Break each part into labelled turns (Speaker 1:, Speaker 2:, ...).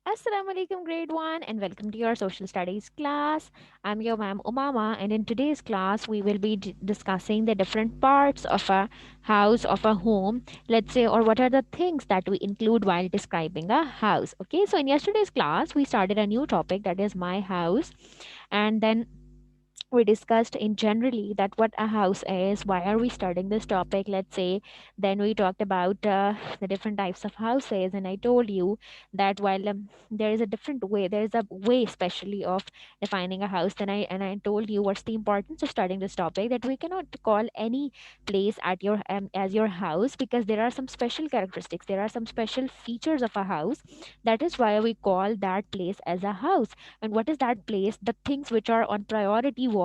Speaker 1: Assalamu alaikum, grade 1, and welcome to your social studies class. I'm your ma'am Umama, and in today's class, we will be discussing the different parts of a house, of a home, let's say, or what are the things that we include while describing a house. Okay, so in yesterday's class, we started a new topic that is my house, and then we discussed in generally that what a house is, why are we studying this topic, let's say. Then we talked about the different types of houses, and I told you that while there is a different way, there is a way especially of defining a house. Then I told you what's the importance of studying this topic, that we cannot call any place at your as your house, because there are some special characteristics, there are some special features of a house. That is why we call that place as a house. And what is that place? The things which are on priority was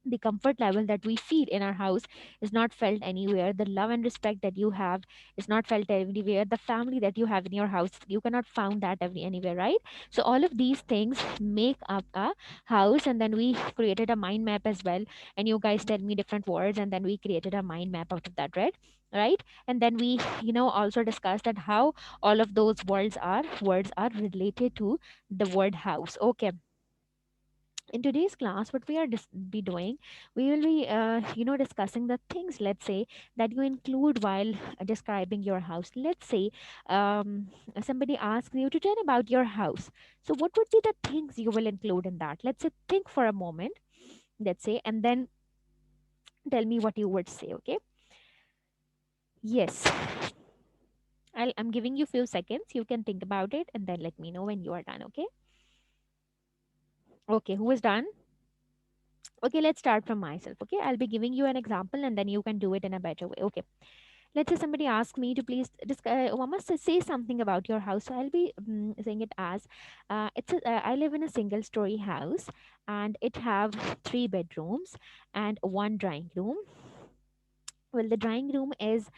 Speaker 1: the comfort level that we feel in our house is not felt anywhere. The love and respect that you have is not felt anywhere. The family that you have in your house, you cannot found that anywhere, right? So all of these things make up a house. And then we created a mind map as well, and you guys tell me different words, and then we created a mind map out of that, right? And then we also discussed that how all of those words are related to the word house. Okay, in today's class, what we are be doing, we will be discussing the things, let's say, that you include while describing your house. Let's say somebody asks you to tell about your house, so what would be the things you will include in that? Let's say, think for a moment, let's say, and then tell me what you would say. Okay, yes, I'm giving you few seconds, you can think about it, and then let me know when you are done. Okay, okay, who is done? Okay, let's start from myself. Okay, I'll be giving you an example, and then you can do it in a better way. Okay, let's say somebody asks me to please Mama, say something about your house. So I'll be saying it as I live in a single story house, and it have three bedrooms and one drawing room. Well, the drawing room is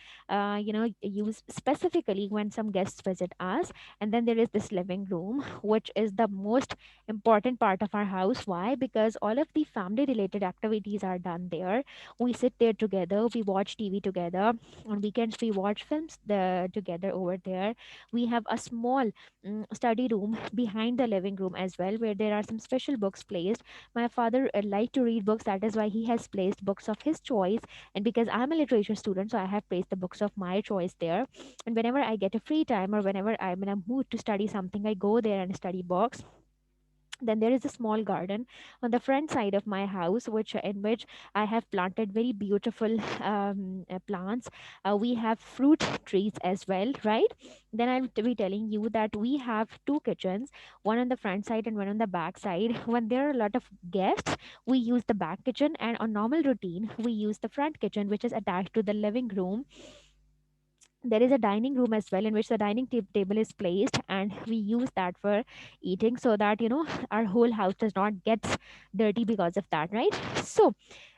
Speaker 1: used specifically when some guests visit us. And then there is this living room, which is the most important part of our house. Why? Because all of the family related activities are done there. We sit there together, we watch TV together. On weekends we watch films together over there. We have a small study room behind the living room as well, where there are some special books placed. My father liked to read books, that is why he has placed books of his choice. And because I'm a literature student, so I have placed the books of my choice there. And whenever I get a free time, or whenever I'm in a mood to study something, I go there and study books. Then there is a small garden on the front side of my house, which I have planted very beautiful plants. We have fruit trees as well, right? Then I'll be telling you that we have two kitchens, one on the front side and one on the back side. When there are a lot of guests, we use the back kitchen, and on normal routine we use the front kitchen, which is attached to the living room. There is a dining room as well, in which the table is placed, and we use that for eating, so that our whole house does not get dirty because of that, right? So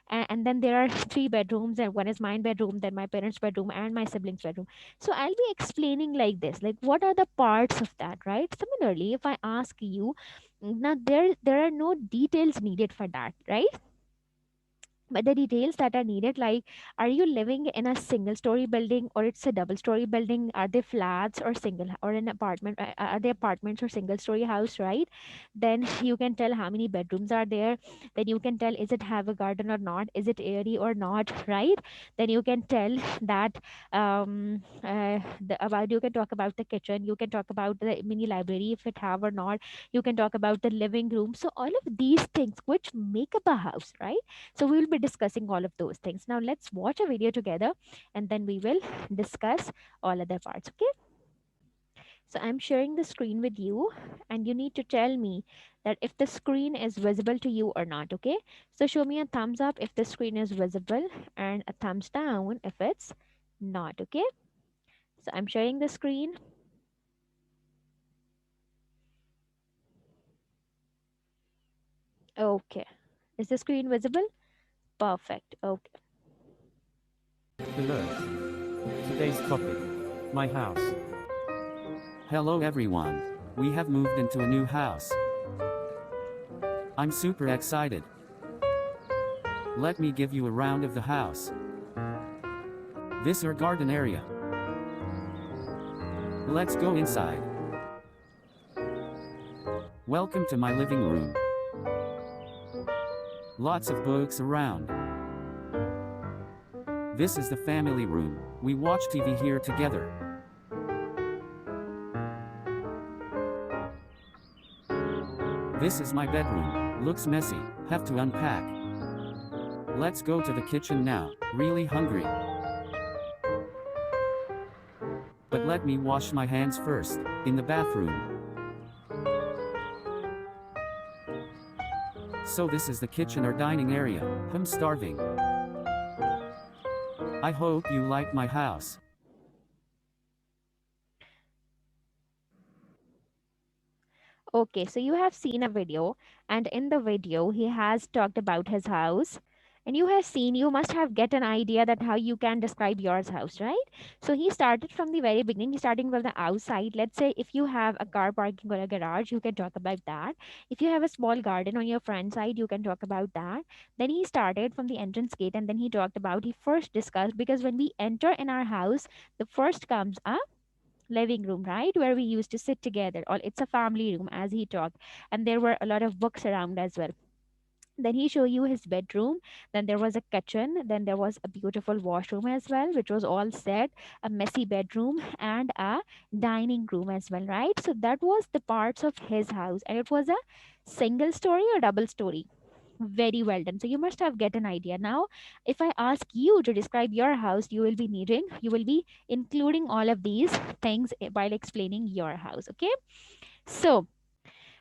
Speaker 1: and then there are three bedrooms, and one is my bedroom, then my parents bedroom, and my siblings bedroom. So I'll be explaining like this, like what are the parts of that, right? Similarly, if I ask you, now there are no details needed for that, right? But the details that are needed, like, are you living in a single story building, or it's a double story building? Are they flats or single, or an apartment? Are they apartments or single story house, right? Then you can tell how many bedrooms are there. Then you can tell, is it have a garden or not, is it airy or not, right? Then you can tell that about, you can talk about the kitchen, you can talk about the mini library if it have or not, you can talk about the living room. So all of these things which make up a house, right? So we will be discussing all of those things. Now let's watch a video together, and then we will discuss all other parts. Okay. So I'm sharing the screen with you, and you need to tell me that if the screen is visible to you or not. Okay. So show me a thumbs up if the screen is visible, and a thumbs down if it's not. Okay. So I'm sharing the screen. Okay. Is the screen visible? Perfect. Okay.
Speaker 2: Hello. Today's topic. My house. Hello everyone. We have moved into a new house. I'm super excited. Let me give you a round of the house. This our garden area. Let's go inside. Welcome to my living room. Lots of books around. This is the family room. We watch TV here together. This is my bedroom. Looks messy. Have to unpack. Let's go to the kitchen now. Really hungry. But let me wash my hands first. In the bathroom. So this is the kitchen or dining area. I'm starving. I hope you like my house.
Speaker 1: Okay, so you have seen a video, and in the video, he has talked about his house. And you have seen, you must have get an idea that how you can describe yours house, right? So he started from the very beginning. He's starting from the outside. Let's say if you have a car parking or a garage, you can talk about that. If you have a small garden on your front side, you can talk about that. Then he started from the entrance gate, and then he talked about, he first discussed, because when we enter in our house, the first comes up living room, right, where we used to sit together, or it's a family room, as he talked. And there were a lot of books around as well. Then he showed you his bedroom. Then there was a kitchen. Then there was a beautiful washroom as well, which was all set, a messy bedroom, and a dining room as well, right? So that was the parts of his house, and it was a single story or double story. Very well done. So you must have get an idea. Now if I ask you to describe your house, you will be including all of these things while explaining your house. Okay, so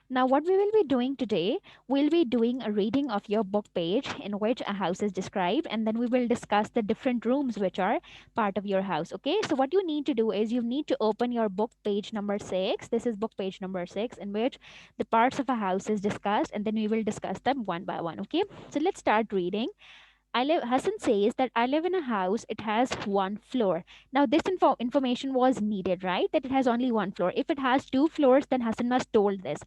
Speaker 1: now, what we will be doing today, we'll be doing a reading of your book page in which a house is described, and then we will discuss the different rooms which are part of your house. Okay, so what you need to do is you need to open your book page number 6. This is book page number 6, in which the parts of a house is discussed, and then we will discuss them one by one. Okay, so let's start reading. Hassan says that I live in a house, it has one floor. Now, this information was needed, right? That it has only one floor. If it has two floors, then Hassan must told this.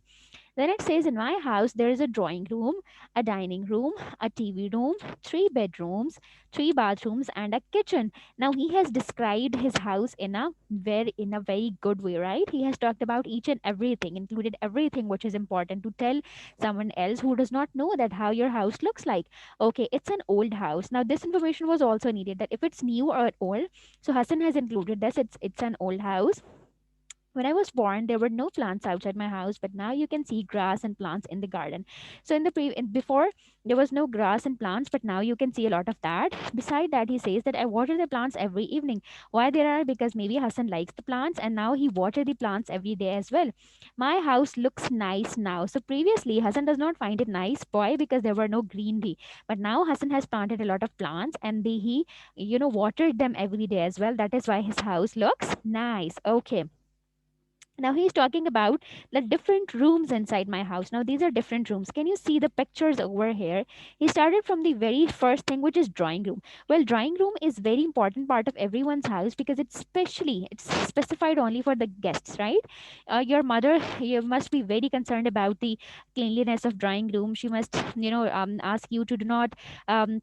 Speaker 1: Then it says, in my house, there is a drawing room, a dining room, a TV room, three bedrooms, three bathrooms, and a kitchen. Now he has described his house in a very good way, right? He has talked about each and everything, included everything which is important to tell someone else who does not know that how your house looks like. Okay, it's an old house. Now this information was also needed, that if it's new or old. So Hassan has included this. It's an old house. When I was born, there were no plants outside my house, but now you can see grass and plants in the garden. So before, there was no grass and plants, but now you can see a lot of that. Beside that, he says that I water the plants every evening. Why there are? Because maybe Hassan likes the plants, and now he water the plants every day as well. My house looks nice now. So previously, Hassan does not find it nice. Why? Because there were no greenery. But now Hassan has planted a lot of plants, and he watered them every day as well. That is why his house looks nice. Okay, now he's talking about the different rooms inside my house. Now these are different rooms. Can you see the pictures over here? He started from the very first thing, which is drawing room. Well, drawing room is very important part of everyone's house, because it's specified only for the guests, right? Your mother, you must be very concerned about the cleanliness of drawing room. She must ask you to do not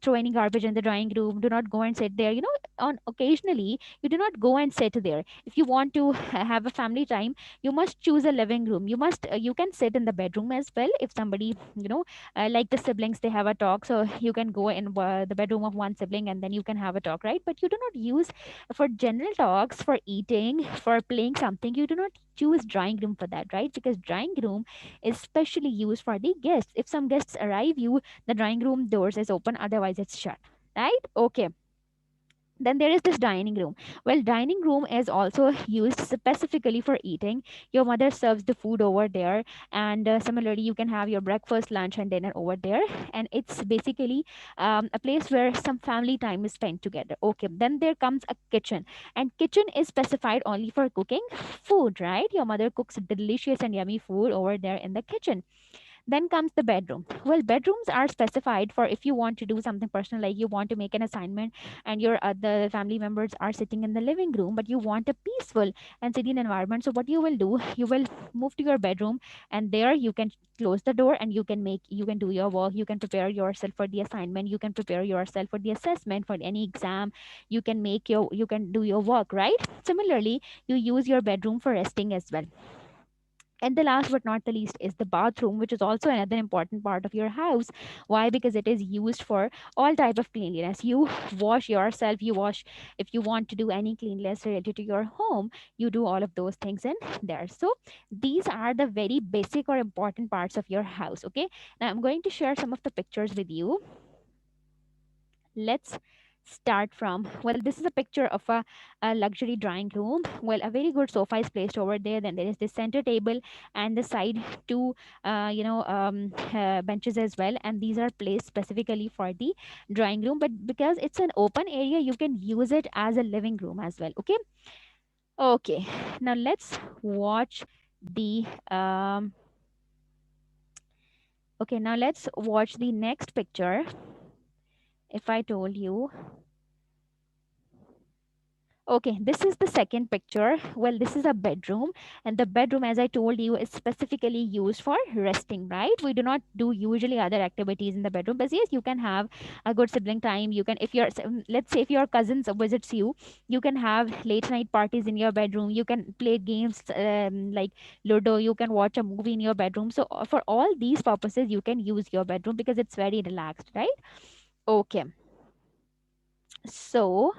Speaker 1: throw any garbage in the drawing room. Do not go and sit there. On occasionally you do not go and sit there. If you want to have a family time, you must choose a living room. You can sit in the bedroom as well. If somebody, like the siblings, they have a talk, so you can go in the bedroom of one sibling, and then you can have a talk, right? But you do not use for general talks, for eating, for playing something. You do not choose drawing room for that, right? Because drawing room is specially used for the guests. If some guests arrive, the drawing room doors is open, otherwise it's shut, right? Okay, then there is this dining room. Well, dining room is also used specifically for eating. Your mother serves the food over there, and similarly you can have your breakfast, lunch, and dinner over there. And it's basically a place where some family time is spent together. Okay, then there comes a kitchen, and kitchen is specified only for cooking food, right? Your mother cooks delicious and yummy food over there in the kitchen. Then comes the bedroom. Well, bedrooms are specified for if you want to do something personal, like you want to make an assignment, and your other family members are sitting in the living room, but you want a peaceful and serene environment. So what you will do, you will move to your bedroom, and there you can close the door, and you can do your work. You can prepare yourself for the assignment. You can prepare yourself for the assessment, for any exam. You can do your work, right? Similarly, you use your bedroom for resting as well. And the last but not the least is the bathroom, which is also another important part of your house. Why? Because it is used for all type of cleanliness. You wash yourself, you wash if you want to do any cleanliness related to your home, you do all of those things in there. So these are the very basic or important parts of your house. Okay, now I'm going to share some of the pictures with you. Let's start from, well, this is a picture of a luxury drawing room. Well, a very good sofa is placed over there, then there is the center table and the side two benches as well, and these are placed specifically for the drawing room, but because it's an open area you can use it as a living room as well. Okay, okay, now let's watch the okay, now let's watch the next picture. If I told you, okay, this is the second picture. Well, this is a bedroom, and the bedroom, as I told you, is specifically used for resting, right? We do not do usually other activities in the bedroom, but yes, you can have a good sibling time. You can, if you're, let's say, if your cousins visits you, you can have late night parties in your bedroom. You can play games like Ludo. You can watch a movie in your bedroom. So, for all these purposes, you can use your bedroom because it's very relaxed, right? Okay, so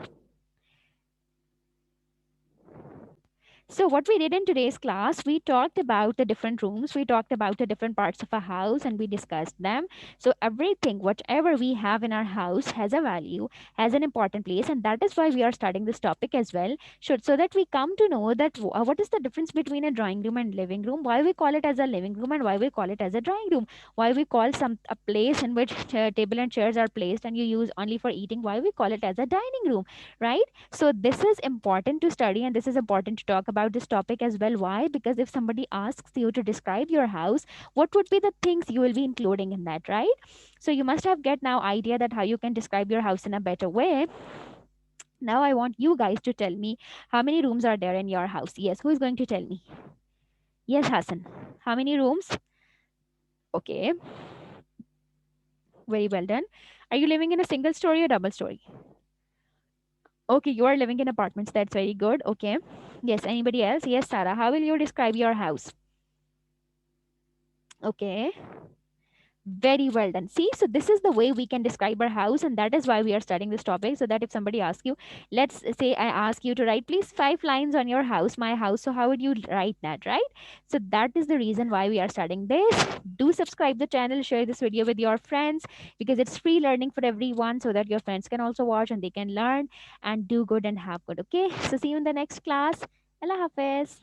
Speaker 1: So, what we did in today's class, we talked about the different rooms, we talked about the different parts of a house, and we discussed them. So, everything, whatever we have in our house, has a value, has an important place, and that is why we are studying this topic as well. So that we come to know that what is the difference between a drawing room and living room, why we call it as a living room, and why we call it as a drawing room, why we call some a place in which table and chairs are placed and you use only for eating, why we call it as a dining room, right? So this is important to study and this is important to talk about this topic as well. Why? Because if somebody asks you to describe your house, what would be the things you will be including in that, right? So you must have get now idea that how you can describe your house in a better way. Now I want you guys to tell me how many rooms are there in your house. Yes, who is going to tell me? Yes, Hassan. How many rooms? Okay, very well done. Are you living in a single story or double story? Okay, you are living in apartments. That's very good. Okay. Yes, anybody else? Yes, Sarah. How will you describe your house? Okay. Very well done. See, so this is the way we can describe our house, and that is why we are studying this topic. So that if somebody asks you, let's say I ask you to write, please, 5 lines on your house, my house. So how would you write that, right? So that is the reason why we are studying this. Do subscribe the channel, share this video with your friends because it's free learning for everyone, so that your friends can also watch and they can learn and do good and have good. Okay. So see you in the next class. Allah Hafiz.